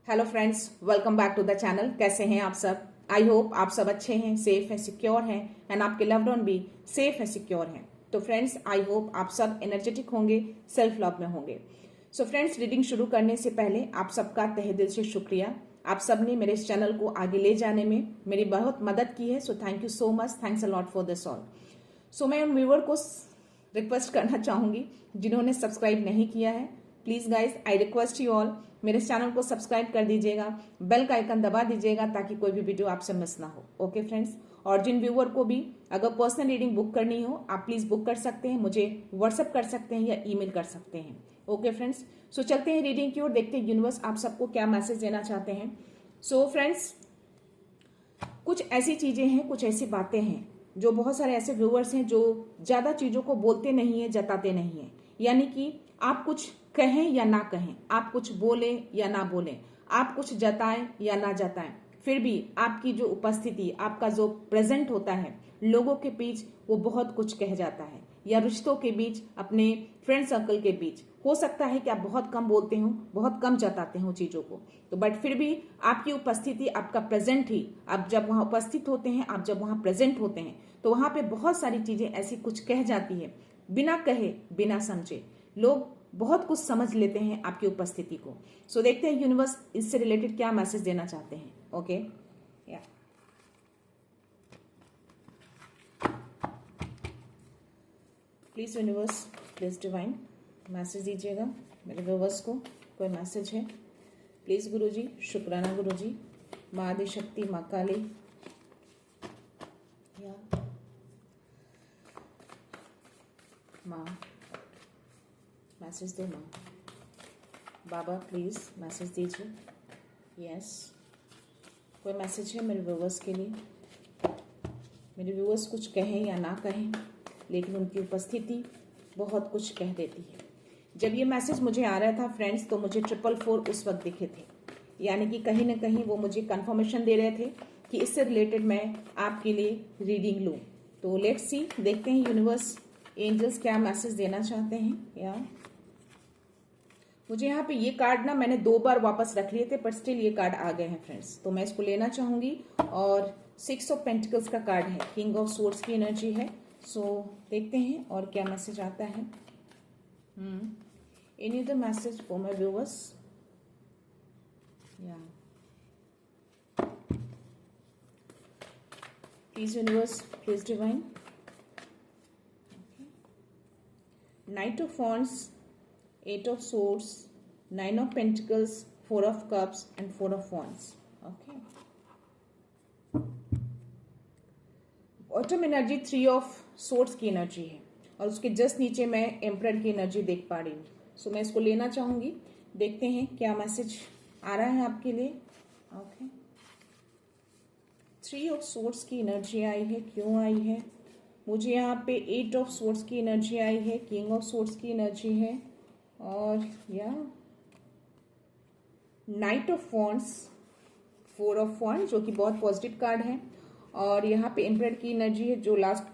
Hello friends, welcome back to the channel. कैसे हैं आप सब? आई होप आप सब अच्छे हैं, सेफ हैं, सिक्योर हैं एंड आपके लव्ड वन भी सेफ है, सिक्योर हैं। तो फ्रेंड्स, आई होप आप सब एनर्जेटिक होंगे, सेल्फ लव में होंगे। सो फ्रेंड्स, रीडिंग शुरू करने से पहले आप सबका तहे दिल से शुक्रिया। आप सब ने मेरे इस चैनल को आगे ले जाने में मेरी बहुत मदद की है। So thank you so much, thanks a lot for this all. So मैं उन व्यूअर को रिक्वेस्ट करना चाहूंगी जिन्होंने सब्सक्राइब नहीं किया है, please guys I request you all, मेरे चैनल को सब्सक्राइब कर दीजिएगा, बेल का आइकन दबा दीजिएगा ताकि कोई भी वीडियो आपसे मिस ना हो। ओके फ्रेंड्स, और जिन व्यूअर को भी अगर पर्सनल रीडिंग बुक करनी हो, आप प्लीज बुक कर सकते हैं, मुझे व्हाट्सअप कर सकते हैं या ईमेल कर सकते हैं। ओके फ्रेंड्स, सो चलते हैं रीडिंग की ओर, देखते हैं यूनिवर्स आप सबको क्या मैसेज देना चाहते हैं। सो फ्रेंड्स, कुछ ऐसी चीजें हैं, कुछ ऐसी बातें हैं जो बहुत सारे ऐसे व्यूअर्स हैं जो ज्यादा चीजों को बोलते नहीं है, जताते नहीं है। यानी कि आप कुछ कहें या ना कहें, आप कुछ बोले या ना बोलें, आप कुछ जताएं या ना जताएं, फिर भी आपकी जो उपस्थिति, आपका जो प्रेजेंट होता है लोगों के बीच, वो बहुत कुछ कह जाता है। या रिश्तों के बीच, अपने फ्रेंड सर्कल के बीच हो सकता है कि आप बहुत कम बोलते हो, बहुत कम जताते हो चीजों को, तो बट फिर भी आपकी उपस्थिति, आपका प्रेजेंट ही, आप जब वहां उपस्थित होते हैं, आप जब वहां प्रेजेंट होते हैं, तो वहां पे बहुत सारी चीजें ऐसी कुछ कह जाती है, बिना कहे बिना समझे लोग बहुत कुछ समझ लेते हैं आपकी उपस्थिति को। सो देखते हैं यूनिवर्स इससे रिलेटेड क्या मैसेज देना चाहते हैं। ओके, या please universe, please divine message दीजिएगा मेरे व्यूवर्स को। कोई मैसेज है प्लीज गुरुजी, शुक्राना गुरुजी, माँ आदि शक्ति, माँ काली, या माँ मैसेज दो, माँ बाबा प्लीज मैसेज दीजिए। यस, कोई मैसेज है मेरे व्यूवर्स के लिए? मेरे व्यूवर्स कुछ कहें या ना कहें, लेकिन उनकी उपस्थिति बहुत कुछ कह देती है। जब ये मैसेज मुझे आ रहा था फ्रेंड्स, तो मुझे 444 उस वक्त दिखे थे, यानी कि कहीं ना कहीं वो मुझे कंफर्मेशन दे रहे थे कि इससे रिलेटेड मैं आपके लिए रीडिंग लूँ। तो लेट्स सी, देखते हैं यूनिवर्स, एंजल्स क्या मैसेज देना चाहते हैं। या मुझे यहाँ पे ये कार्ड ना मैंने 2 बार वापस रख लिए थे, पर स्टिल ये कार्ड आ गए हैं फ्रेंड्स, तो मैं इसको लेना चाहूंगी। और 6 ऑफ पेंटिकल्स का कार्ड है, किंग ऑफ सोर्ड्स की एनर्जी है। सो देखते हैं और क्या मैसेज आता है। Any other message for my viewers? या please universe, please divine. Knight of wands, 8 of swords, 9 of pentacles, 4 of cups and 4 of wands. Okay. Bottom energy 3 of swords की एनर्जी है, और उसके जस्ट नीचे मैं एम्परर की एनर्जी देख पा रही हूँ। सो मैं इसको लेना चाहूंगी, देखते हैं क्या मैसेज आ रहा है आपके लिए। ओके, 3 of swords की एनर्जी आई है, क्यों आई है? मुझे यहाँ पे 8 of swords की एनर्जी आई है, किंग ऑफ swords की एनर्जी है, और या नाइट ऑफ वॉन्ड्स, 4 ऑफ वॉन्ड, जो कि बहुत पॉजिटिव कार्ड है, और यहाँ पे एम्परर की एनर्जी है। जो लास्ट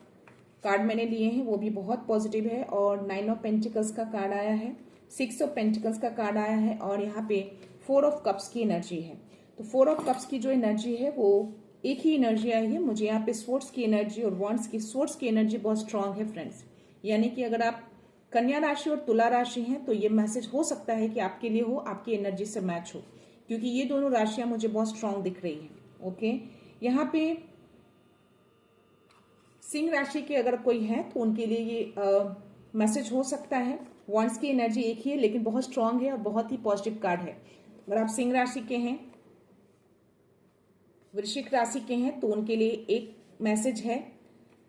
कार्ड मैंने लिए हैं वो भी बहुत पॉजिटिव है, और 9 ऑफ पेंटिकल्स का कार्ड आया है, 6 ऑफ पेंटिकल्स का कार्ड आया है, और यहाँ पे 4 ऑफ कप्स की एनर्जी है। तो 4 ऑफ कप्स की जो एनर्जी है वो एक ही एनर्जी आई है मुझे यहाँ पे, स्वॉर्ड्स की एनर्जी और वॉन्ड्स की, स्वॉर्ड्स की एनर्जी बहुत स्ट्रांग है फ्रेंड्स। यानी कि अगर आप कन्या राशि और तुला राशि हैं तो ये मैसेज हो सकता है कि आपके लिए हो, आपकी एनर्जी से मैच हो, क्योंकि ये दोनों राशियां मुझे बहुत स्ट्रांग दिख रही हैं। ओके, यहाँ पे सिंह राशि के अगर कोई है तो उनके लिए ये मैसेज हो सकता है। वॉन्ड्स की एनर्जी एक ही है लेकिन बहुत स्ट्रांग है और बहुत ही पॉजिटिव कार्ड है। अगर आप सिंह राशि के हैं, वृश्चिक राशि के हैं, तो उनके लिए एक मैसेज है,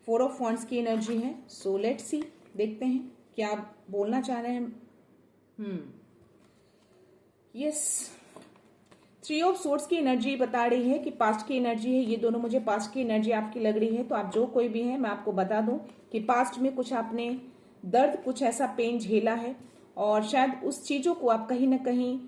4 ऑफ वॉन्ड्स की एनर्जी है। सो लेट्स सी, देखते हैं क्या आप बोलना चाह रहे हैं। यस, 3 ऑफ सोर्ड्स की एनर्जी बता रही है कि पास्ट की एनर्जी है, ये दोनों मुझे पास्ट की एनर्जी आपकी लग रही है। तो आप जो कोई भी है, मैं आपको बता दूं कि पास्ट में कुछ आपने दर्द, कुछ ऐसा पेन झेला है, और शायद उस चीजों को आप कहीं ना कहीं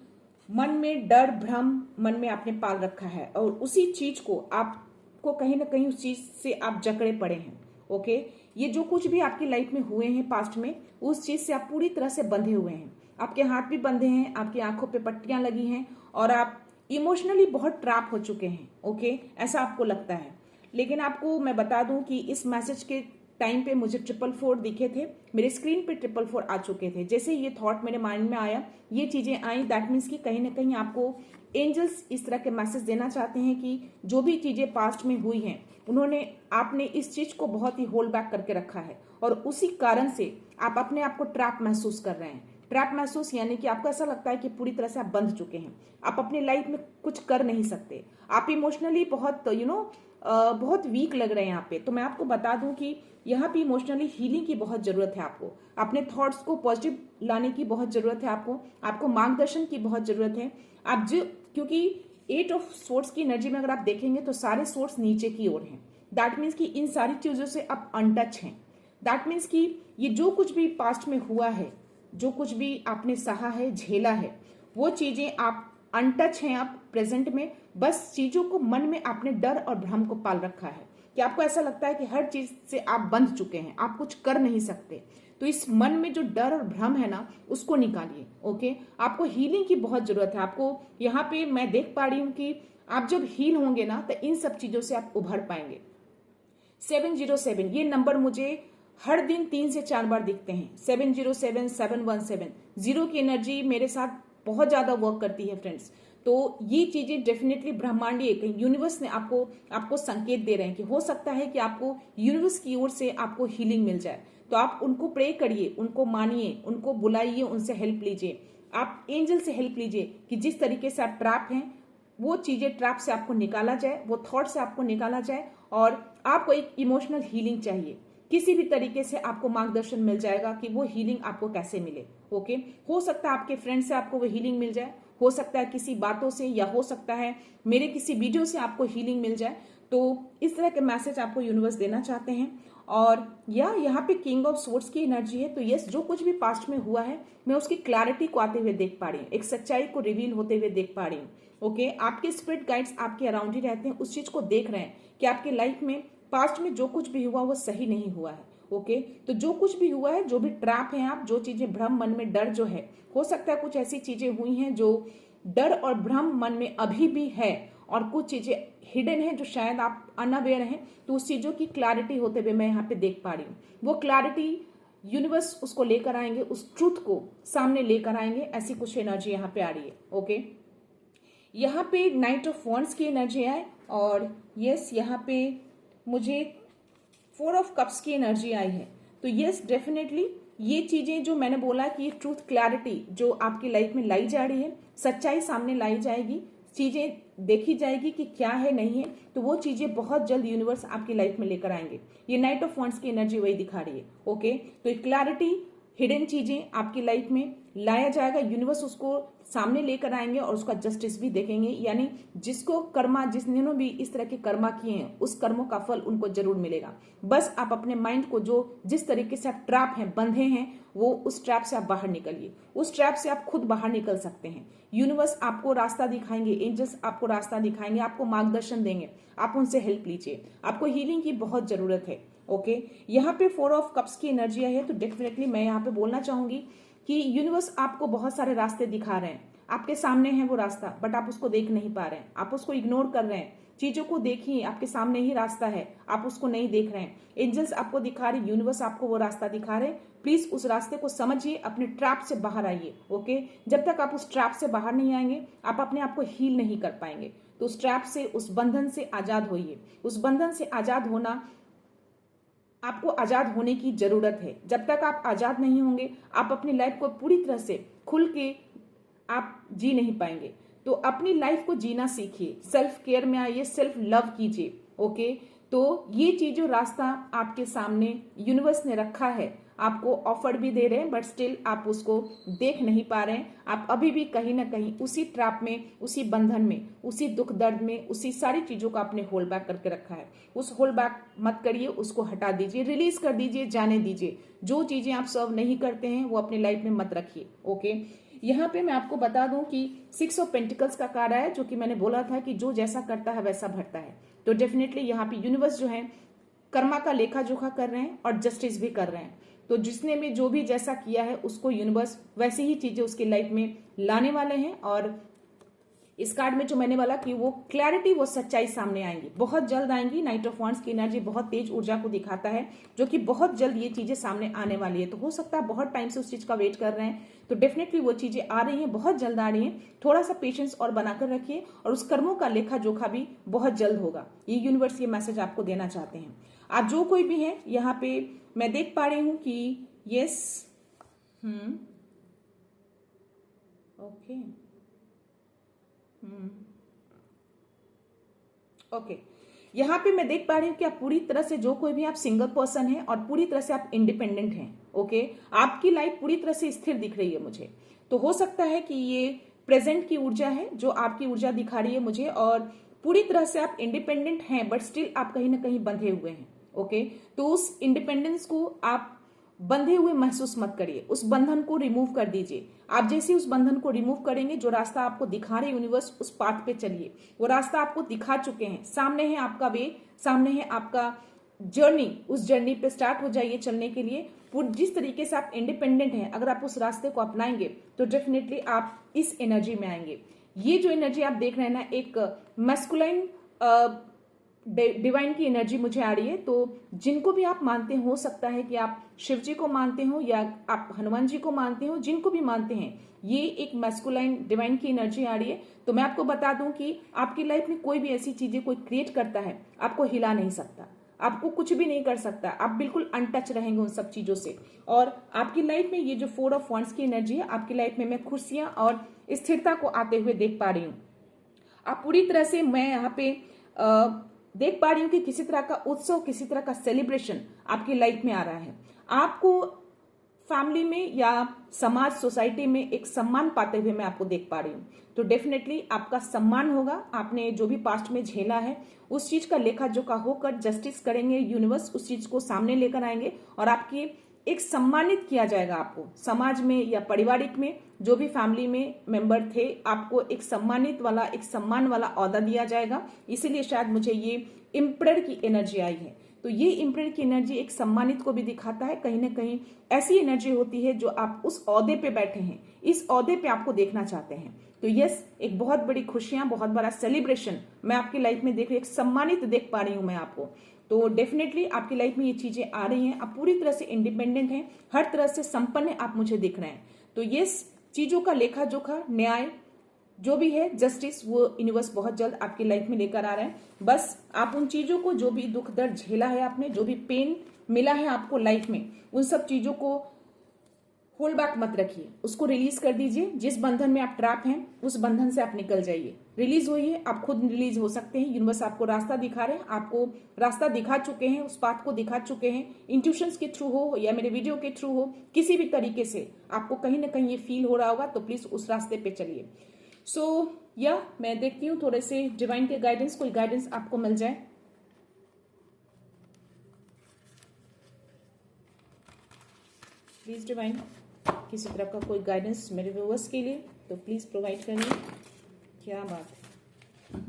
मन में डर, भ्रम मन में आपने पाल रखा है, और उसी चीज को आपको कहीं ना कहीं उस चीज से आप जकड़े पड़े हैं। ओके, ये जो कुछ भी आपकी लाइफ में हुए हैं पास्ट में, उस चीज से आप पूरी तरह से बंधे हुए हैं। आपके हाथ भी बंधे हैं, आपकी आंखों पे पट्टियां लगी हैं, और आप इमोशनली बहुत ट्रैप हो चुके हैं। ओके, ऐसा आपको लगता है। लेकिन आपको मैं बता दूं कि इस मैसेज के टाइम पे मुझे 444 दिखे थे, मेरे स्क्रीन पे 444 आ चुके थे। जैसे ये थॉट मेरे माइंड में आया, ये चीजें आई, दैट मीन्स कि कहीं ना कहीं आपको एंजल्स इस तरह के मैसेज देना चाहते हैं कि जो भी चीजें पास्ट में हुई हैं, उन्होंने आपने इस चीज को बहुत ही होल्ड बैक करके रखा है और उसी कारण से आप अपने आप को ट्रैप महसूस कर रहे हैं। ट्रैप महसूस यानी कि आपको ऐसा लगता है कि पूरी तरह से आप बंध चुके हैं, आप अपनी लाइफ में कुछ कर नहीं सकते, आप इमोशनली बहुत बहुत वीक लग रहे हैं यहाँ पे। तो मैं आपको बता दूं कि यहाँ पे इमोशनली हीलिंग की बहुत जरूरत है आपको, अपने थॉट्स को पॉजिटिव लाने की बहुत जरूरत है आपको मार्गदर्शन की बहुत जरूरत है। आप जो, क्योंकि 8 ऑफ सोर्स की एनर्जी में अगर आप देखेंगे तो सारे सोर्स नीचे की ओर हैं। दैट मीन्स कि इन सारी चीजों से आप अनटच हैं। दैट मीन्स कि ये जो कुछ भी पास्ट में हुआ है, जो कुछ भी आपने सहा है, झेला है, वो चीजें आप अनटच हैं आप प्रेजेंट में। बस चीजों को मन में आपने डर और भ्रम को पाल रखा है कि आपको ऐसा लगता है कि हर चीज से आप बंध चुके हैं, आप कुछ कर नहीं सकते। तो इस मन में जो डर और भ्रम है ना, उसको निकालिए। ओके, आपको हीलिंग की बहुत जरूरत है। आपको यहाँ पे मैं देख पा रही हूँ कि आप जब हील होंगे ना, तो इन सब चीजों से आप उभर पाएंगे। 707 ये नंबर मुझे हर दिन 3 से 4 बार दिखते हैं। 707, 717, जीरो की एनर्जी मेरे साथ बहुत ज्यादा वर्क करती है फ्रेंड्स। तो ये चीजें डेफिनेटली ब्रह्मांडीय, कहीं यूनिवर्स ने आपको संकेत दे रहे हैं कि हो सकता है कि आपको यूनिवर्स की ओर से आपको हीलिंग मिल जाए। तो आप उनको प्रे करिए, उनको मानिए, उनको बुलाइए, उनसे हेल्प लीजिए, आप एंजल से हेल्प लीजिए कि जिस तरीके से आप ट्रैप हैं, वो चीजें ट्रैप से आपको निकाला जाए, वो थॉट से आपको निकाला जाए। और आपको एक इमोशनल हीलिंग चाहिए, किसी भी तरीके से आपको मार्गदर्शन मिल जाएगा कि वो हीलिंग आपको कैसे मिले। ओके, हो सकता है आपके फ्रेंड से आपको वो हीलिंग मिल जाए, हो सकता है किसी बातों से, या हो सकता है मेरे किसी वीडियो से आपको हीलिंग मिल जाए। तो इस तरह के मैसेज आपको यूनिवर्स देना चाहते हैं। और यहाँ पे किंग ऑफ सोर्ड्स की एनर्जी है। तो यस, जो कुछ भी पास्ट में हुआ है, मैं उसकी क्लैरिटी को आते हुए देख पा रही हूँ, एक सच्चाई को रिवील होते हुए देख पा रही हूँ। ओके, आपके स्पिरिट गाइड्स आपके अराउंड ही रहते हैं, उस चीज को देख रहे हैं कि आपकी लाइफ में पास्ट में जो कुछ भी हुआ वो सही नहीं हुआ है। ओके, तो जो कुछ भी हुआ है, जो भी ट्रैप है, आप जो चीजें भ्रम मन में डर जो है, हो सकता है कुछ ऐसी चीजें हुई हैं जो डर और भ्रम मन में अभी भी है, और कुछ चीजें हिडन है जो शायद आप अनअवेयर हैं। तो उस चीजों की क्लैरिटी होते हुए मैं यहाँ पे देख पा रही हूँ। वो क्लैरिटी यूनिवर्स उसको लेकर आएंगे, उस ट्रूथ को सामने लेकर आएंगे, ऐसी कुछ एनर्जी यहाँ पे आ रही है। ओके, यहाँ पे नाइट ऑफ वॉन्ड्स की एनर्जी है, और यस यहाँ पे मुझे 4 ऑफ कप्स की एनर्जी आई है। तो यस, डेफिनेटली ये चीजें जो मैंने बोला कि ट्रूथ क्लैरिटी जो आपकी लाइफ में लाई जा रही है, सच्चाई सामने लाई जाएगी, चीजें देखी जाएगी कि क्या है नहीं है, तो वो चीजें बहुत जल्द यूनिवर्स आपकी लाइफ में लेकर आएंगे। ये नाइट ऑफ वॉन्ड्स की एनर्जी वही दिखा रही है। ओके, तो एक क्लैरिटी, हिडन चीजें आपकी लाइफ में लाया जाएगा, यूनिवर्स उसको सामने लेकर आएंगे और उसका जस्टिस भी देखेंगे। यानी जिसको कर्मा, जिसने भी इस तरह के कर्मा किए हैं, उस कर्मों का फल उनको जरूर मिलेगा। बस आप अपने माइंड को, जो जिस तरीके से आप ट्रैप हैं, बंधे हैं, वो उस ट्रैप से आप बाहर निकलिए। उस ट्रैप से आप खुद बाहर निकल सकते हैं। यूनिवर्स आपको रास्ता दिखाएंगे, एंजल्स आपको रास्ता दिखाएंगे, आपको मार्गदर्शन देंगे, आप उनसे हेल्प लीजिए। आपको हीलिंग की बहुत जरूरत है। ओके, यहाँ पे 4 ऑफ कप्स की एनर्जी है। तो डेफिनेटली मैं यहाँ पे बोलना चाहूंगी कि यूनिवर्स आपको बहुत सारे रास्ते दिखा रहे हैं, आपके सामने है वो रास्ता, बट आप उसको देख नहीं पा रहे हैं, आप उसको इग्नोर कर रहे हैं। चीजों को देखिए, आपके सामने ही रास्ता है, आप उसको नहीं देख रहे हैं। एंजल्स आपको दिखा रहे, यूनिवर्स आपको वो रास्ता दिखा रहे हैं। प्लीज उस रास्ते को समझिए, अपने ट्रैप से बाहर आइए। ओके, जब तक आप उस ट्रैप से बाहर नहीं आएंगे, आप अपने आप को हील नहीं कर पाएंगे। तो उस ट्रैप से, उस बंधन से आजाद होइए। उस बंधन से आजाद होना, आपको आजाद होने की जरूरत है। जब तक आप आजाद नहीं होंगे, आप अपनी लाइफ को पूरी तरह से खुल के आप जी नहीं पाएंगे। तो अपनी लाइफ को जीना सीखिए, सेल्फ केयर में आइए, सेल्फ लव कीजिए। ओके, तो ये चीज जो रास्ता आपके सामने यूनिवर्स ने रखा है, आपको ऑफर भी दे रहे हैं, बट स्टिल आप उसको देख नहीं पा रहे हैं। आप अभी भी कहीं ना कहीं उसी ट्रैप में, उसी बंधन में, उसी दुख दर्द में, उसी सारी चीजों को आपने होल्ड बैक करके रखा है। उस होल्ड बैक मत करिए, उसको हटा दीजिए, रिलीज कर दीजिए, जाने दीजिए। जो चीजें आप सर्व नहीं करते हैं वो अपनी लाइफ में मत रखिए। ओके, यहाँ पे मैं आपको बता दूं कि 6 ऑफ पेंटिकल्स का कार्ड है, जो कि मैंने बोला था कि जो जैसा करता है वैसा भरता है। तो डेफिनेटली यहाँ पे यूनिवर्स जो है कर्मा का लेखा जोखा कर रहे हैं और जस्टिस भी कर रहे हैं। तो जिसने भी जो भी जैसा किया है, उसको यूनिवर्स वैसी ही चीजें उसकी लाइफ में लाने वाले हैं। और इस कार्ड में जो मैंने बोला कि वो क्लैरिटी, वो सच्चाई सामने आएंगी, बहुत जल्द आएंगी। नाइट ऑफ वांड्स की एनर्जी बहुत तेज ऊर्जा को दिखाता है, जो कि बहुत जल्द ये चीजें सामने आने वाली है। तो हो सकता है बहुत टाइम से उस चीज का वेट कर रहे हैं, तो डेफिनेटली वो चीजें आ रही हैं, बहुत जल्द आ रही हैं। थोड़ा सा पेशेंस और बनाकर रखिए, और उस कर्मों का लेखा जोखा भी बहुत जल्द होगा। ये यूनिवर्स ये मैसेज आपको देना चाहते हैं। आप जो कोई भी है यहाँ पे मैं देख पा रही हूं कि यस, ओके, ओके, यहाँ पे मैं देख पा रही हूँ कि आप पूरी तरह से, जो कोई भी आप सिंगल पर्सन है और पूरी तरह से आप इंडिपेंडेंट हैं। ओके, आपकी लाइफ पूरी तरह से स्थिर दिख रही है मुझे। तो हो सकता है कि ये प्रेजेंट की ऊर्जा है जो आपकी ऊर्जा दिखा रही है मुझे, और पूरी तरह से आप इंडिपेंडेंट हैं, बट स्टिल आप कहीं ना कहीं बंधे हुए हैं। ओके, तो उस इंडिपेंडेंस को आप बंधे हुए महसूस मत करिए, उस बंधन को रिमूव कर दीजिए। आप जैसे उस बंधन को रिमूव करेंगे, जो रास्ता आपको दिखा रहे यूनिवर्स, उस पाथ पे चलिए। वो रास्ता आपको दिखा चुके हैं, सामने है आपका वे, सामने है आपका जर्नी। उस जर्नी पे स्टार्ट हो जाइए चलने के लिए। जिस तरीके से आप इंडिपेंडेंट हैं, अगर आप उस रास्ते को अपनाएंगे तो डेफिनेटली आप इस एनर्जी में आएंगे। ये जो एनर्जी आप देख रहे हैं ना, एक मैस्कुलाइन डिवाइन की एनर्जी मुझे आ रही है। तो जिनको भी आप मानते हो सकता है कि आप शिव जी को मानते हो या आप हनुमान जी को मानते हो, जिनको भी मानते हैं, ये एक मैस्कुलाइन डिवाइन की एनर्जी आ रही है। तो मैं आपको बता दूं कि आपकी लाइफ में कोई भी ऐसी चीजें कोई क्रिएट करता है, आपको हिला नहीं सकता, आपको कुछ भी नहीं कर सकता, आप बिल्कुल अनटच रहेंगे उन सब चीजों से। और आपकी लाइफ में ये जो 4 ऑफ वांड्स की एनर्जी है, आपकी लाइफ में मैं खुशियां और स्थिरता को आते हुए देख पा रही हूँ। आप पूरी तरह से, मैं यहाँ पे देख पा रही हूँ कि किसी तरह का उत्सव, किसी तरह का सेलिब्रेशन आपकी लाइफ में आ रहा है। आपको फैमिली में या समाज, सोसाइटी में एक सम्मान पाते हुए मैं आपको देख पा रही हूँ। तो डेफिनेटली आपका सम्मान होगा। आपने जो भी पास्ट में झेला है, उस चीज का लेखा जोखा होकर जस्टिस करेंगे यूनिवर्स, उस चीज को सामने लेकर आएंगे, और आपकी एक सम्मानित किया जाएगा। आपको समाज में या पारिवारिक में जो भी फैमिली में मेंबर थे, आपको एक सम्मानित वाला, एक सम्मान वाला ओहदा दिया जाएगा। इसीलिए शायद मुझे ये इम्परर की एनर्जी आई है। तो ये इम्परर की एनर्जी एक सम्मानित को भी दिखाता है। कहीं ना कहीं ऐसी एनर्जी होती है जो आप उस ओहदे पे बैठे हैं, इस ओहदे पे आपको देखना चाहते हैं। तो यस, एक बहुत बड़ी खुशियां, बहुत बड़ा सेलिब्रेशन मैं आपकी लाइफ में देख रही हूँ, एक सम्मानित देख पा रही हूं मैं आपको। तो डेफिनेटली आपकी लाइफ में ये चीजें आ रही हैं। आप पूरी तरह से इंडिपेंडेंट हैं, हर तरह से संपन्न आप मुझे दिख रहे हैं। तो यस, चीजों का लेखा जोखा, न्याय, जो भी है, जस्टिस, वो यूनिवर्स बहुत जल्द आपकी लाइफ में लेकर आ रहा है। बस आप उन चीजों को, जो भी दुख दर्द झेला है आपने, जो भी पेन मिला है आपको लाइफ में, उन सब चीजों को होल्ड बैक मत रखिए, उसको रिलीज कर दीजिए। जिस बंधन में आप ट्रैप हैं, उस बंधन से आप निकल जाइए, रिलीज होइए। आप खुद रिलीज हो सकते हैं। यूनिवर्स आपको रास्ता दिखा रहे हैं, आपको रास्ता दिखा चुके हैं, उस पाथ को दिखा चुके हैं। इंट्यूशंस के थ्रू हो या मेरे वीडियो के थ्रू हो, किसी भी तरीके से आपको कहीं ना कहीं ये फील हो रहा होगा, तो प्लीज उस रास्ते पे चलिए। या मैं देखती हूँ थोड़े से डिवाइन के गाइडेंस, कोई गाइडेंस आपको मिल जाए। प्लीज डिवाइन, किसी तरह का कोई गाइडेंस मेरे व्यूअर्स के लिए तो प्लीज प्रोवाइड करिए। क्या बात है।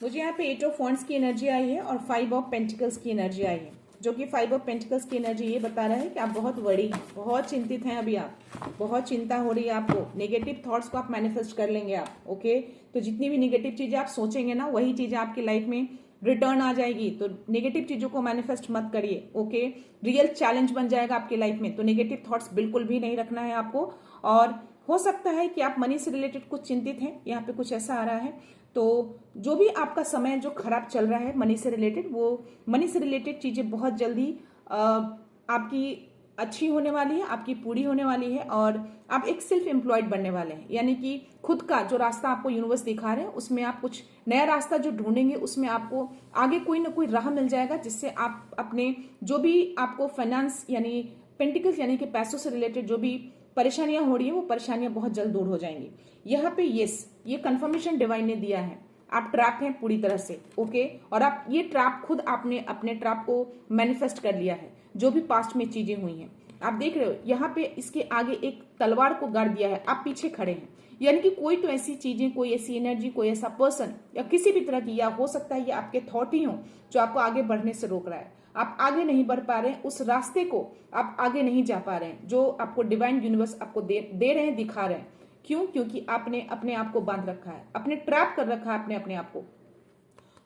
मुझे यहाँ पे 8 ऑफ वांड्स की एनर्जी आई है और 5 ऑफ पेंटिकल्स की एनर्जी आई है, जो कि 5 ऑफ पेंटिकल्स की एनर्जी ये बता रहा है कि आप बहुत वरी, बहुत चिंतित हैं। अभी आप बहुत चिंता हो रही है आपको, नेगेटिव थॉट्स को आप मैनिफेस्ट कर लेंगे आप। ओके, तो जितनी भी नेगेटिव चीजें आप सोचेंगे ना, वही चीजें आपकी लाइफ में रिटर्न आ जाएगी। तो नेगेटिव चीजों को मैनिफेस्ट मत करिए। ओके, रियल चैलेंज बन जाएगा आपकी लाइफ में। तो नेगेटिव थॉट्स बिल्कुल भी नहीं रखना है आपको। और हो सकता है कि आप मनी से रिलेटेड कुछ चिंतित हैं, यहाँ पे कुछ ऐसा आ रहा है। तो जो भी आपका समय जो खराब चल रहा है मनी से रिलेटेड, वो मनी से रिलेटेड चीजें बहुत जल्दी आपकी अच्छी होने वाली है, आपकी पूरी होने वाली है, और आप एक सेल्फ एम्प्लॉयड बनने वाले हैं। यानी कि खुद का जो रास्ता आपको यूनिवर्स दिखा रहे हैं, उसमें आप कुछ नया रास्ता जो ढूंढेंगे, उसमें आपको आगे कोई ना कोई राह मिल जाएगा, जिससे आप अपने जो भी आपको फाइनेंस यानी पेंटिकल्स यानी कि पैसों से रिलेटेड जो भी परेशानियां हो रही है, वो परेशानियां बहुत जल्द दूर हो जाएंगी। यहाँ पे ये कंफर्मेशन डिवाइन ने दिया है, आप ट्रैप हैं पूरी तरह से। ओके, और आप ये ट्रैप खुद आपने अपने ट्रैप को मैनिफेस्ट कर लिया है, जो भी पास्ट में चीजें हुई हैं। आप देख रहे हो यहाँ पे इसके आगे एक तलवार को गाड़ दिया है, आप पीछे खड़े हैं। यानी कि कोई तो ऐसी चीजें, कोई ऐसी एनर्जी, कोई ऐसा पर्सन या किसी भी तरह की, या हो सकता है ये आपके थॉट ही हो जो आपको आगे बढ़ने से रोक रहा है। आप आगे नहीं बढ़ पा रहे हैं, उस रास्ते को आप आगे नहीं जा पा रहे हैं जो आपको डिवाइन यूनिवर्स आपको दे रहे हैं, दिखा रहे हैं। क्यों? क्योंकि आपने अपने आप को बांध रखा है, अपने ट्रैप कर रखा है अपने अपने आप को।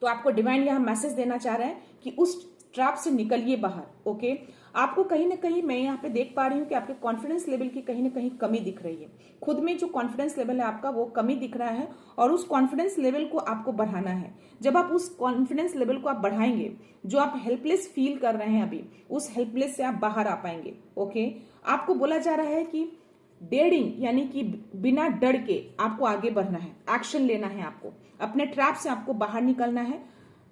तो आपको डिवाइन यहाँ मैसेज देना चाह रहा है कि उस ट्रैप से निकलिए बाहर। ओके, आपको कहीं ना कहीं मैं यहाँ पे देख पा रही हूँ कि आपके कॉन्फिडेंस लेवल की कहीं ना कहीं कमी दिख रही है। खुद में जो कॉन्फिडेंस लेवल है आपका वो कमी दिख रहा है और उस कॉन्फिडेंस लेवल को आपको बढ़ाना है। जब आप उस कॉन्फिडेंस लेवल को आप बढ़ाएंगे, जो आप हेल्पलेस फील कर रहे हैं अभी, उस हेल्पलेस से आप बाहर आ पाएंगे। ओके, आपको बोला जा रहा है कि डेयरिंग यानी कि बिना डर के आपको आगे बढ़ना है, एक्शन लेना है, आपको अपने ट्रैप से आपको बाहर निकलना है।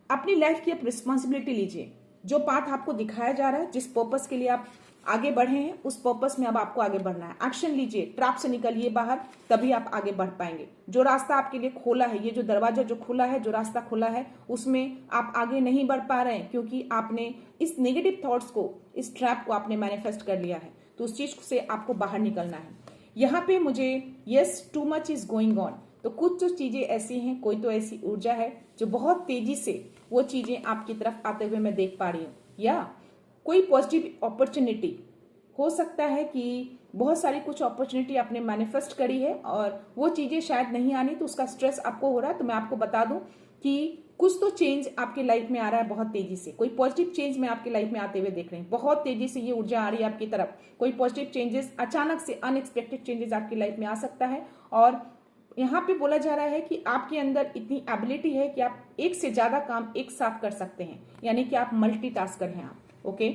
अपनी लाइफ की आप रिस्पॉन्सिबिलिटी लीजिए। जो पाथ आपको दिखाया जा रहा है, जिस पर्पस के लिए आप आगे बढ़े हैं, उस पर्पस में अब आपको आगे बढ़ना है। एक्शन लीजिए, ट्रैप से निकलिए बाहर, तभी आप आगे बढ़ पाएंगे। जो रास्ता आपके लिए खोला है, ये जो दरवाजा जो खुला है, जो रास्ता खुला है, उसमें आप आगे नहीं बढ़ पा रहे हैं क्योंकि आपने इस नेगेटिव थॉट्स को, इस ट्रैप को आपने मैनिफेस्ट कर लिया है। तो उस चीज से आपको बाहर निकलना है। यहाँ पे मुझे yes too much is going on, तो कुछ जो चीजें ऐसी हैं, कोई तो ऐसी ऊर्जा है जो बहुत तेजी से वो चीजें आपकी तरफ आते हुए मैं देख पा रही हूँ। या कोई पॉजिटिव अपॉर्चुनिटी हो सकता है कि बहुत सारी कुछ अपॉर्चुनिटी आपने मैनिफेस्ट करी है और वो चीजें शायद नहीं आनी, तो उसका स्ट्रेस आपको हो रहा है। तो मैं आपको बता दूं कि कुछ तो चेंज आपके लाइफ में आ रहा है बहुत तेजी से। कोई पॉजिटिव चेंज में आपकी लाइफ में आते हुए देख रहे हैं। बहुत तेजी से ये ऊर्जा आ रही है आपकी तरफ। कोई पॉजिटिव चेंजेस, अचानक से अनएक्सपेक्टेड चेंजेस आपकी लाइफ में आ सकता है। और यहाँ पे बोला जा रहा है कि आपके अंदर इतनी एबिलिटी है कि आप एक से ज्यादा काम एक साथ कर सकते हैं, यानी कि आप मल्टीटास्कर हैं आप। ओके,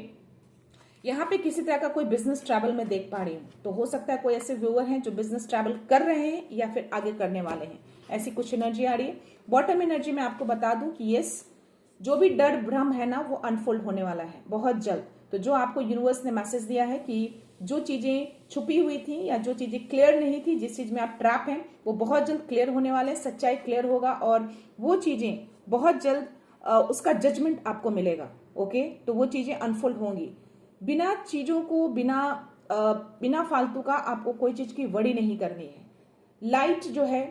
यहाँ पे किसी तरह का कोई बिजनेस ट्रैवल में देख पा रही हूँ, तो हो सकता है कोई ऐसे व्यूअर हैं जो बिजनेस ट्रैवल कर रहे हैं या फिर आगे करने वाले हैं। ऐसी कुछ एनर्जी आ रही है। बॉटम एनर्जी में आपको बता दूं कि यस, जो भी डर भ्रम है ना, वो अनफोल्ड होने वाला है बहुत जल्द। तो जो आपको यूनिवर्स ने मैसेज दिया है कि जो चीजें छुपी हुई थी या जो चीजें क्लियर नहीं थी, जिस चीज में आप ट्रैप हैं, वो बहुत जल्द क्लियर होने वाले हैं। सच्चाई क्लियर होगा और वो चीजें बहुत जल्द उसका जजमेंट आपको मिलेगा। ओके, तो वो चीजें अनफोल्ड होंगी। बिना चीजों को, बिना फालतू का आपको कोई चीज की वरी नहीं करनी है। लाइट जो है,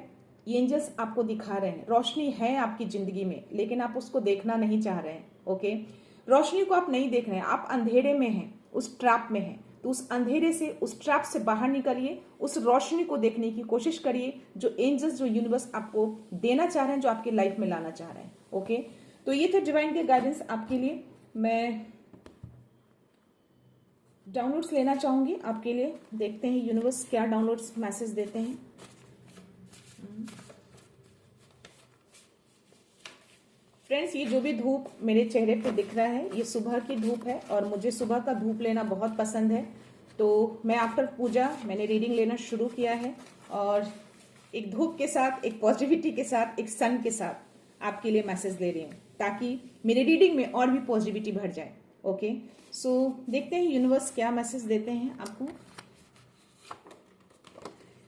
एंजल्स आपको दिखा रहे हैं, रोशनी है आपकी जिंदगी में, लेकिन आप उसको देखना नहीं चाह रहे हैं। ओके, रोशनी को आप नहीं देख रहे हैं, आप अंधेरे में हैं, उस ट्रैप में हैं। तो उस अंधेरे से, उस ट्रैप से बाहर निकलिए, उस रोशनी को देखने की कोशिश करिए जो एंजल्स, जो यूनिवर्स आपको देना चाह रहे हैं, जो आपकी लाइफ में लाना चाह रहे हैं। ओके, तो ये थे डिवाइन के गाइडेंस आपके लिए। मैं डाउनलोड्स लेना चाहूंगी आपके लिए। देखते हैं यूनिवर्स क्या डाउनलोड्स मैसेज देते हैं। फ्रेंड्स, ये जो भी धूप मेरे चेहरे पे दिख रहा है, ये सुबह की धूप है और मुझे सुबह का धूप लेना बहुत पसंद है। तो मैं आफ्टर पूजा मैंने रीडिंग लेना शुरू किया है और एक धूप के साथ, एक पॉजिटिविटी के साथ, एक सन के साथ आपके लिए मैसेज दे रही हूँ, ताकि मेरी रीडिंग में और भी पॉजिटिविटी भर जाए। ओके, सो देखते हैं यूनिवर्स क्या मैसेज देते हैं आपको।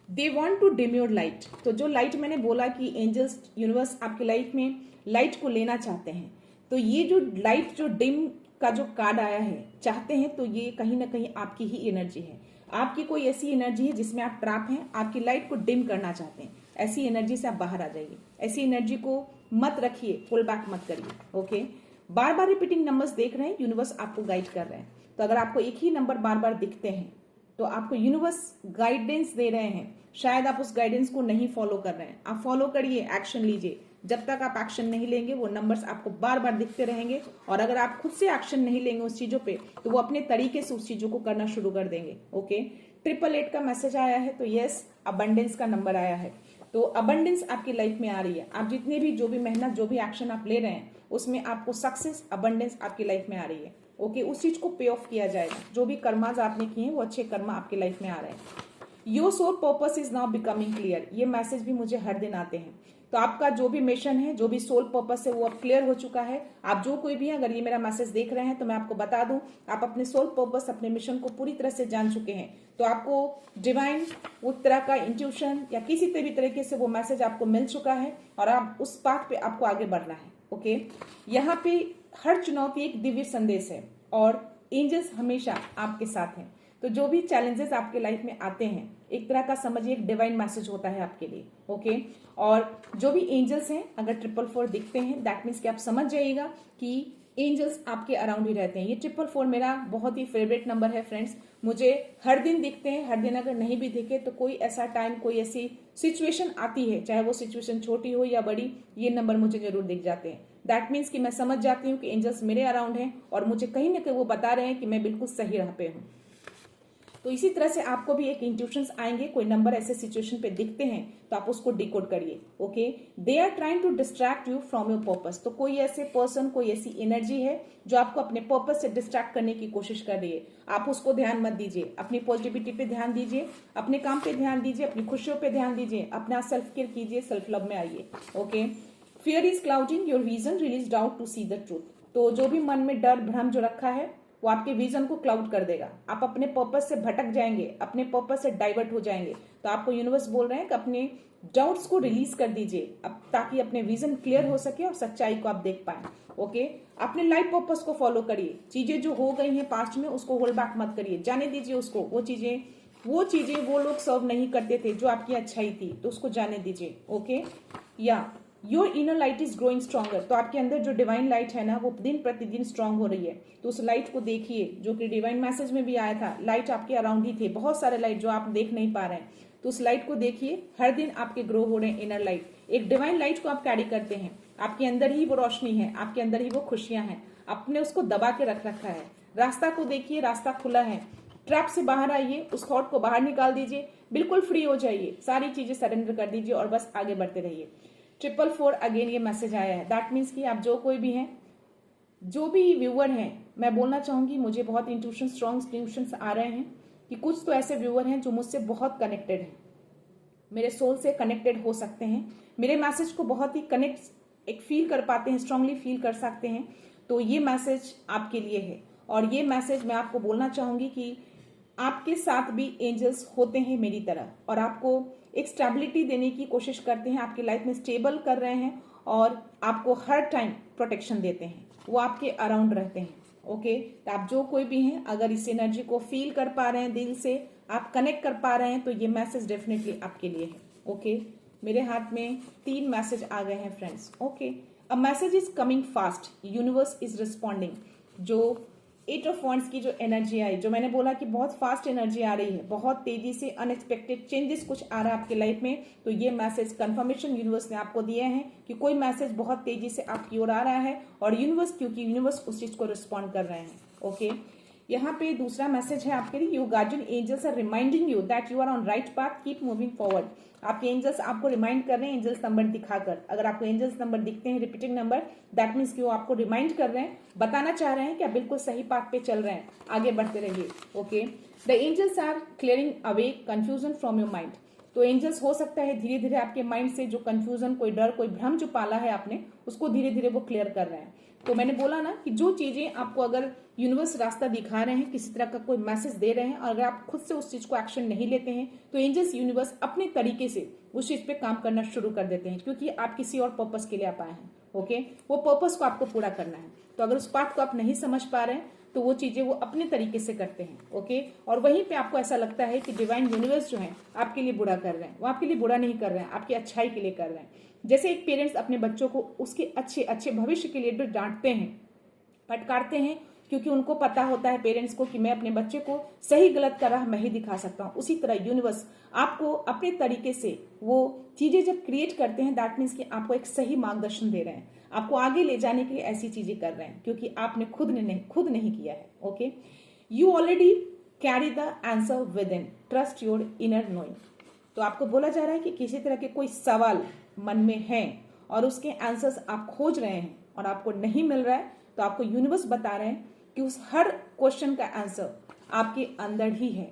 They want to dim your light. तो जो लाइट मैंने बोला कि एंजल्स, यूनिवर्स आपकी लाइफ में लाइट को लेना चाहते हैं, तो ये जो लाइट, जो डिम का जो कार्ड आया है, चाहते हैं, तो ये कहीं ना कहीं आपकी ही एनर्जी है। आपकी कोई ऐसी एनर्जी है जिसमें आप ट्रैप हैं, आपकी लाइट को डिम करना चाहते हैं। ऐसी एनर्जी से आप बाहर आ जाइए। ऐसी एनर्जी को मत रखिए, पुल बैक मत करिए। ओके, बार बार रिपीटिंग नंबर्स देख रहे हैं, यूनिवर्स आपको गाइड कर रहे हैं। तो अगर आपको एक ही नंबर बार बार दिखते हैं, तो आपको यूनिवर्स गाइडेंस दे रहे हैं। शायद आप उस गाइडेंस को नहीं फॉलो कर रहे हैं, आप फॉलो करिए, एक्शन लीजिए। जब तक आप एक्शन नहीं लेंगे, वो नंबर्स आपको बार बार दिखते रहेंगे। और अगर आप खुद से एक्शन नहीं लेंगे उस चीजों पे, तो वो अपने तरीके से उस चीजों को करना शुरू कर देंगे। ओके, 888 का मैसेज आया है, तो यस, अबंडेंस का नंबर आया है। तो अबंडेंस आपकी लाइफ में आ रही है। आप जितने भी, जो भी मेहनत, जो भी एक्शन आप ले रहे हैं, उसमें आपको सक्सेस, अबंडेंस आपकी लाइफ में आ रही है। ओके, उस चीज को पे ऑफ किया जाएगा। जो भी कर्माज आपने किए हैं, वो अच्छे कर्मा आपकी लाइफ में आ रहे हैं। Your soul purpose is now becoming clear. ये मैसेज भी मुझे हर दिन आते हैं। तो आपका जो भी मिशन है, जो भी सोल पर्पस है, वो अब क्लियर हो चुका है। आप जो कोई भी है, अगर ये मेरा मैसेज देख रहे हैं, तो मैं आपको बता दूं, आप अपने सोल पर्पस, अपने मिशन को पूरी तरह से जान चुके हैं। तो आपको डिवाइन उस तरह का इंट्यूशन या किसी भी तरीके से वो मैसेज आपको मिल चुका है और आप उस पाथ पे आपको आगे बढ़ना है। ओके, यहाँ पे हर चुनौती एक दिव्य संदेश है और एंजल्स हमेशा आपके साथ हैं। तो जो भी चैलेंजेस आपके लाइफ में आते हैं, एक तरह का समझिए एक डिवाइन मैसेज होता है आपके लिए। ओके, और जो भी एंजल्स हैं, अगर 444 दिखते हैं, दैट मीन्स कि आप समझ जाइएगा कि एंजल्स आपके अराउंड ही रहते हैं। ये 444 मेरा बहुत ही फेवरेट नंबर है फ्रेंड्स। मुझे हर दिन दिखते हैं, हर दिन अगर नहीं भी दिखे तो कोई ऐसा टाइम, कोई ऐसी सिचुएशन आती है, चाहे वो सिचुएशन छोटी हो या बड़ी, ये नंबर मुझे जरूर दिख जाते हैं। दैट मीन्स कि मैं समझ जाती हूँ कि एंजल्स मेरे अराउंड हैं और मुझे कहीं ना कहीं वो बता रहे हैं कि मैं बिल्कुल सही राह पे हूँ। तो इसी तरह से आपको भी एक इंट्यूशंस आएंगे, कोई नंबर ऐसे सिचुएशन पे दिखते हैं तो आप उसको डिकोड करिए। Okay, they are trying to distract you from your purpose. तो कोई ऐसे पर्सन, कोई ऐसी एनर्जी है जो आपको अपने पर्पस से डिस्ट्रैक्ट करने की कोशिश कर रही है। आप उसको ध्यान मत दीजिए, अपनी पॉजिटिविटी पे ध्यान दीजिए, अपने काम पे ध्यान दीजिए, अपनी खुशियों पे ध्यान दीजिए, अपना सेल्फ केयर कीजिए, सेल्फ लव में आइए। Okay, fear is clouding your vision, release doubt to see the truth. तो जो भी मन में डर भ्रम जो रखा है वो आपके विजन को क्लाउड कर देगा। आप अपने पर्पस से भटक जाएंगे, अपने पर्पस से डाइवर्ट हो जाएंगे। तो आपको यूनिवर्स बोल रहे हैं कि अपने डाउट्स को रिलीज कर दीजिए, अब ताकि अपने विजन क्लियर हो सके और सच्चाई को आप देख पाए। ओके, अपने लाइफ पर्पस को फॉलो करिए। चीजें जो हो गई हैं पास्ट में उसको होल्ड बैक मत करिए, जाने दीजिए उसको। वो चीजें वो लोग सर्व नहीं करते थे जो आपकी अच्छाई थी, तो उसको जाने दीजिए। ओके, या your inner light is growing stronger. तो आपके अंदर जो डिवाइन लाइट है ना वो दिन प्रतिदिन स्ट्रांग हो रही है। तो उस लाइट को देखिए, जो कि डिवाइन मैसेज में भी आया था, लाइट आपके अराउंड ही थे, बहुत सारे लाइट जो आप देख नहीं पा रहे हैं। तो उस लाइट को देखिए, हर दिन आपके ग्रो हो रहे हैं इनर लाइट। एक डिवाइन लाइट को आप कैरी करते हैं, आपके अंदर ही वो रोशनी है, आपके अंदर ही वो खुशियां हैं। आपने उसको दबा के रख रखा है। रास्ता को देखिए, रास्ता खुला है। ट्रैप से बाहर आइए, उस थॉट को बाहर निकाल दीजिए, बिल्कुल फ्री हो जाइए, सारी चीजें सरेंडर कर दीजिए और बस आगे बढ़ते रहिए। 444 अगेन ये मैसेज आया है। दैट मीन्स कि आप जो कोई भी हैं, जो भी व्यूअर हैं, मैं बोलना चाहूंगी, मुझे बहुत इंट्यूशन, स्ट्रॉन्ग इंट्यूशंस आ रहे हैं कि कुछ तो ऐसे व्यूअर हैं जो मुझसे बहुत कनेक्टेड हैं, मेरे सोल से कनेक्टेड हो सकते हैं, मेरे मैसेज को बहुत ही कनेक्ट एक फील कर पाते हैं, स्ट्रांगली फील कर सकते हैं। तो ये मैसेज आपके लिए है। और ये मैसेज मैं आपको बोलना चाहूंगी कि आपके साथ भी एंजल्स होते हैं मेरी तरह, और आपको एक स्टेबिलिटी देने की कोशिश करते हैं, आपकी लाइफ में स्टेबल कर रहे हैं और आपको हर टाइम प्रोटेक्शन देते हैं। वो आपके अराउंड रहते हैं। ओके, तो आप जो कोई भी हैं, अगर इस एनर्जी को फील कर पा रहे हैं, दिल से आप कनेक्ट कर पा रहे हैं, तो ये मैसेज डेफिनेटली आपके लिए है। ओके, मेरे हाथ में 3 मैसेज आ गए हैं friends. Okay, a message is coming fast, universe is responding. जो 8 ऑफ वॉन्ड्स की जो एनर्जी आई, जो मैंने बोला कि बहुत फास्ट एनर्जी आ रही है, बहुत तेजी से अनएक्सपेक्टेड चेंजेस कुछ आ रहा है आपके लाइफ में, तो ये मैसेज कंफर्मेशन यूनिवर्स ने आपको दिए हैं कि कोई मैसेज बहुत तेजी से आपकी ओर आ रहा है, और यूनिवर्स, क्योंकि यूनिवर्स उस चीज को रिस्पॉन्ड कर रहे हैं। ओके, यहाँ पे दूसरा मैसेज है आपके लिए, your guardian angels are reminding you that you are on right path, keep moving forward. आपके एंजल्स आपको रिमाइंड कर रहे हैं, एंजल्स नंबर दिखाकर। अगर आपको एंजल्स नंबर दिखते हैं, रिपीटिंग नंबर, दैट मीन्स कि वो आपको रिमाइंड कर रहे हैं, बताना चाह रहे हैं कि आप बिल्कुल सही पाथ पे चल रहे हैं, आगे बढ़ते रहिए। Okay, the angels are clearing away confusion from your mind. तो एंजल्स हो सकता है धीरे धीरे आपके माइंड से जो कंफ्यूजन, कोई डर, कोई भ्रम जो पाला है आपने, उसको धीरे धीरे वो क्लियर कर रहे हैं। तो मैंने बोला ना कि जो चीजें आपको अगर यूनिवर्स रास्ता दिखा रहे हैं, किसी तरह का कोई मैसेज दे रहे हैं, और अगर आप खुद से उस चीज को एक्शन नहीं लेते हैं, तो एंजल्स, यूनिवर्स अपने तरीके से उस चीज पे काम करना शुरू कर देते हैं, क्योंकि आप किसी और पर्पस के लिए आप आए हैं। ओके, वो पर्पस को आपको पूरा करना है। तो अगर उस पाथ को आप नहीं समझ पा रहे हैं, तो वो चीजें वो अपने तरीके से करते हैं। ओके, और वहीं पे आपको ऐसा लगता है कि डिवाइन यूनिवर्स जो है आपके लिए बुरा कर रहे हैं, वो आपके लिए बुरा नहीं कर रहे हैं, आपकी अच्छाई के लिए कर रहे हैं। जैसे एक पेरेंट्स अपने बच्चों को उसके अच्छे अच्छे भविष्य के लिए भी डांटते हैं, फटकारते हैं, क्योंकि उनको पता होता है पेरेंट्स को कि मैं अपने बच्चे को सही गलत का राह मैं ही दिखा सकता हूँ। उसी तरह यूनिवर्स आपको अपने तरीके से वो चीजें जब क्रिएट करते हैं, दैट मीन्स कि आपको एक सही मार्गदर्शन दे रहे हैं, आपको आगे ले जाने के लिए ऐसी चीजें कर रहे हैं, क्योंकि आपने खुद नहीं किया है। Okay, you already carry the answer with in, trust your inner knowing. तो आपको बोला जा रहा है कि किसी तरह के कोई सवाल मन में है और उसके आंसर्स आप खोज रहे हैं और आपको नहीं मिल रहा है, तो आपको यूनिवर्स बता रहे हैं कि उस हर क्वेश्चन का आंसर आपके अंदर ही है।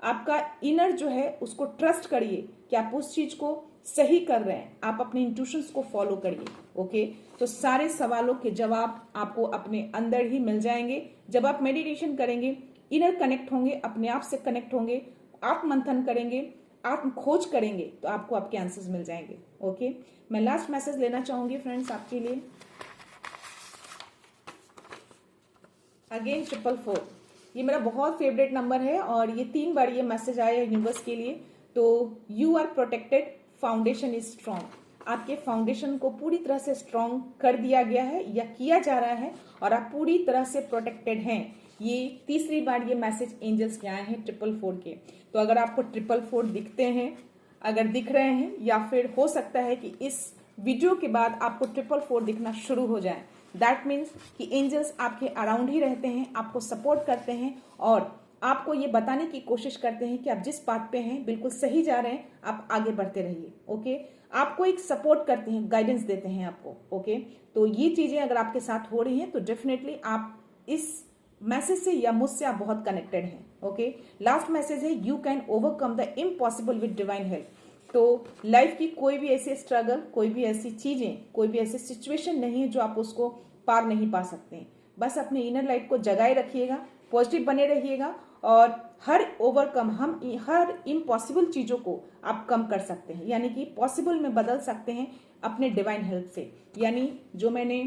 आपका इनर जो है उसको ट्रस्ट करिए कि आप उस चीज को सही कर रहे हैं, आप अपने इंट्यूशंस को फॉलो करिए। ओके, तो सारे सवालों के जवाब आपको अपने अंदर ही मिल जाएंगे। जब आप मेडिटेशन करेंगे, इनर कनेक्ट होंगे, अपने आप से कनेक्ट होंगे, आप मंथन करेंगे, आप खोज करेंगे, तो आपको आपके आंसर्स मिल जाएंगे। ओके, मैं लास्ट मैसेज लेना चाहूंगी फ्रेंड्स आपके लिए। अगेन 444, ये मेरा बहुत फेवरेट नंबर है और ये 3 बार ये मैसेज आया है यूनिवर्स के लिए। तो you are protected, foundation is strong. आपके फाउंडेशन को पूरी तरह से स्ट्रॉन्ग कर दिया गया है या किया जा रहा है और आप पूरी तरह से प्रोटेक्टेड हैं। ये तीसरी बार ये मैसेज एंजल्स के आए हैं 444 के। तो अगर आपको 444 दिखते हैं, अगर दिख रहे हैं, या फिर हो सकता है कि इस वीडियो के बाद आपको 444 दिखना शुरू हो जाए, दैट मीन्स कि एंजल्स आपके अराउंड ही रहते हैं, आपको सपोर्ट करते हैं और आपको ये बताने की कोशिश करते हैं कि आप जिस बात पे हैं बिल्कुल सही जा रहे हैं, आप आगे बढ़ते रहिए। ओके, आपको एक सपोर्ट करते हैं, गाइडेंस देते हैं आपको। ओके, तो ये चीजें अगर आपके साथ हो रही हैं तो डेफिनेटली आप इस मैसेज से या मुझसे आप बहुत कनेक्टेड हैं। ओके, लास्ट मैसेज है you can overcome the impossible with divine help. तो लाइफ की कोई भी ऐसी स्ट्रगल, कोई भी ऐसी चीजें, कोई भी ऐसी सिचुएशन नहीं है जो आप उसको पार नहीं पा सकते हैं। बस अपने इनर लाइट को जगाए रखिएगा, पॉजिटिव बने रहिएगा और हर इम्पॉसिबल चीजों को आप कम कर सकते हैं, यानी कि पॉसिबल में बदल सकते हैं अपने डिवाइन हेल्प से। यानी जो मैंने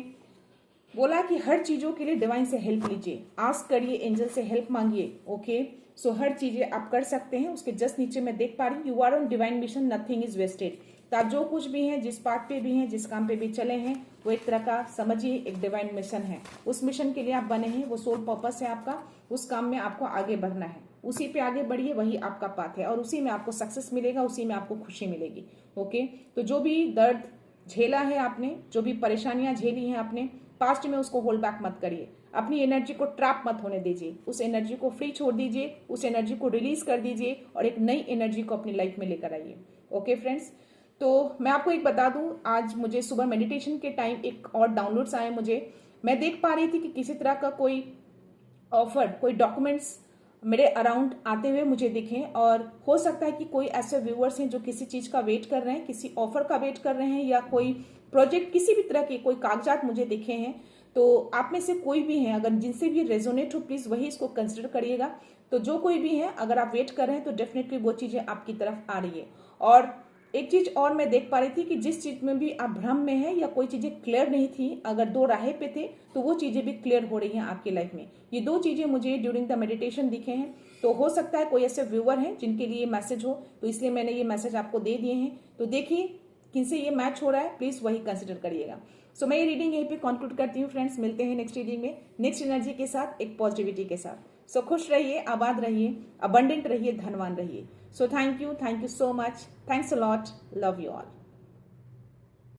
बोला कि हर चीजों के लिए डिवाइन से हेल्प लीजिए, आस्क करिए, एंजल से हेल्प मांगिए। ओके, सो हर चीजें आप कर सकते हैं। उसके जस्ट नीचे मैं देख पा रही हूँ you are on divine mission, nothing is wasted. तो आप जो कुछ भी हैं, जिस पार्ट पे भी हैं, जिस काम पे भी चले हैं, वो एक तरह का समझिए एक डिवाइन मिशन है। उस मिशन के लिए आप बने हैं, वो सोल पर्पस है आपका, उस काम में आपको आगे बढ़ना है, उसी पे आगे बढ़िए, वही आपका पाथ है और उसी में आपको सक्सेस मिलेगा, उसी में आपको खुशी मिलेगी। ओके, तो जो भी दर्द झेला है आपने, जो भी परेशानियां झेली हैं आपने पास्ट में, उसको होल्ड बैक मत करिए, अपनी एनर्जी को ट्रैप मत होने दीजिए, उस एनर्जी को फ्री छोड़ दीजिए, उस एनर्जी को रिलीज कर दीजिए और एक नई एनर्जी को अपनी लाइफ में लेकर आइए। ओके फ्रेंड्स, तो मैं आपको एक बता दूं, आज मुझे सुबह मेडिटेशन के टाइम एक और डाउनलोड्स आए मुझे। मैं देख पा रही थी कि किसी तरह का कोई ऑफर, कोई डॉक्यूमेंट्स मेरे अराउंड आते हुए मुझे दिखे और हो सकता है कि कोई ऐसे व्यूअर्स हैं जो किसी चीज का वेट कर रहे हैं, किसी ऑफर का वेट कर रहे हैं या कोई प्रोजेक्ट, किसी भी तरह के कोई कागजात मुझे दिखे हैं। तो आप में से कोई भी है, अगर जिनसे भी रेजोनेट हो प्लीज वही इसको कंसिडर करिएगा। तो जो कोई भी है, अगर आप वेट कर रहे हैं तो डेफिनेटली वो चीजें आपकी तरफ आ रही है। और एक चीज और मैं देख पा रही थी कि जिस चीज में भी आप भ्रम में है या कोई चीजें क्लियर नहीं थी, अगर दो राहें पे थे तो वो चीजें भी क्लियर हो रही हैं आपकी लाइफ में। ये दो चीजें मुझे ड्यूरिंग द मेडिटेशन दिखे हैं। तो हो सकता है कोई ऐसे व्यूअर हैं जिनके लिए मैसेज हो, तो इसलिए मैंने ये मैसेज आपको दे दिए हैं। तो देखिए किनसे ये मैच हो रहा है, प्लीज वही कंसिडर करिएगा। सो मैं ये रीडिंग यहीं पे कंक्लूड करती हूँ फ्रेंड्स। मिलते हैं नेक्स्ट रीडिंग में, नेक्स्ट एनर्जी के साथ, एक पॉजिटिविटी के साथ। सो खुश रहिए, आबाद रहिए, अबंडेंट रहिए, धनवान रहिए। सो thank you so much, thanks a lot, love you all.